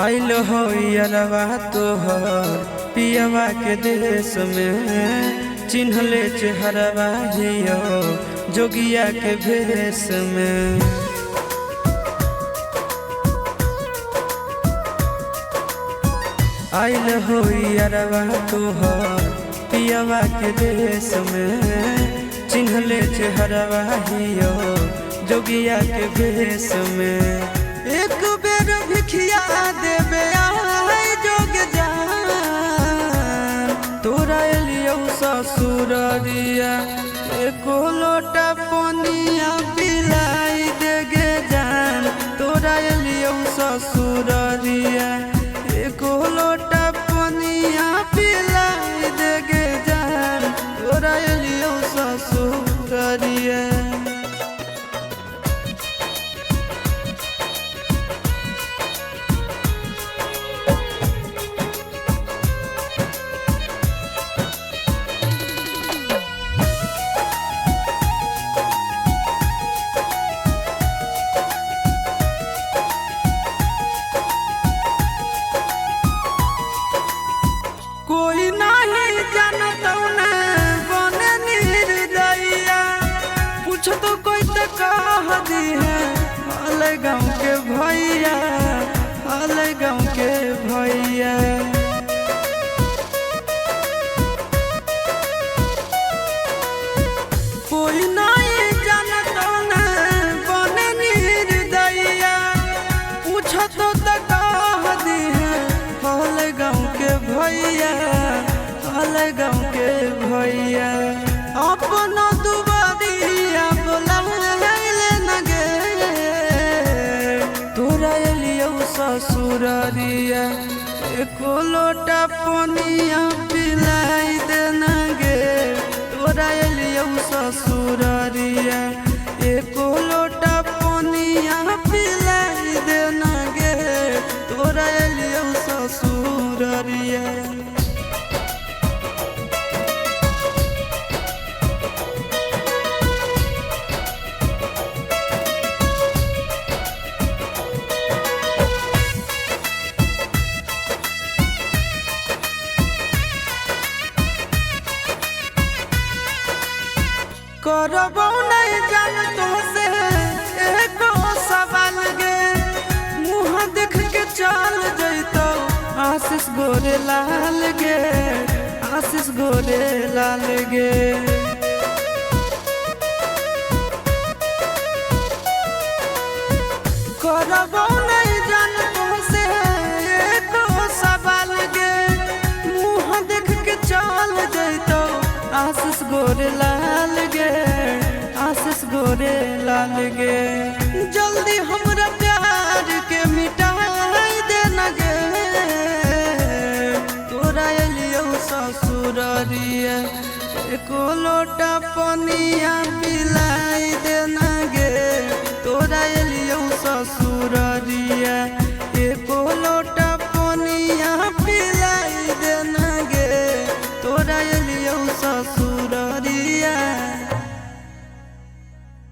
आइल हो यारवा तोहर पियवा के देश में, चिन्हले चेहरवा हियो जोगिया के भेष में। आइल हो यारवा तोहर पियवा के देश में, चिन्हले चेहरवा हियो जोगिया के भेष में। एक बेर भिखिया देवे आए जोग जान, तोरा एलियो ससुररिया एको लोटा पनिया पिलाई देगे जान। तोरा एलियो ससुररिया एको लोटा पनिया पिलाई देगे जान। तोरा एलियो ससुररिया कोई नहीं जानत न बने निर्दयिया, पूछ तो कोई तो कह दी है हाल गाँव के भैया, हाल गाँव के भैया। कोई नहीं जानत न बने निर्दयिया, पूछ तो कह दी है हाल गाँव के भैया, हाल गाँव के भैया। अपना दुबारिया बोलाइले न गे, तोरा एलियो ससुररिया एको लोटा पनिया पिलाई दे न गे। तोरा एलियो ससुररिया एको लोटा पनिया पिलाई दे न गे। तोरा एलियो ससुररिया करबो नहीं जान तुमसे एको सवाल गे, मुँह देख के चल जैतो आशीष गोरे लाल गे, आशीष गोरे लाल गे। करबो नहीं जान तुमसे एको सवाल गे, मुँह देख के चल जैतो आशीष गोरे लाल गे, आशीष गोरे लाल गे। जल्दी हमरा प्यार के मिटाई दे न गे, तोरा एलियो ससुररिया एको लोटा पनिया पिला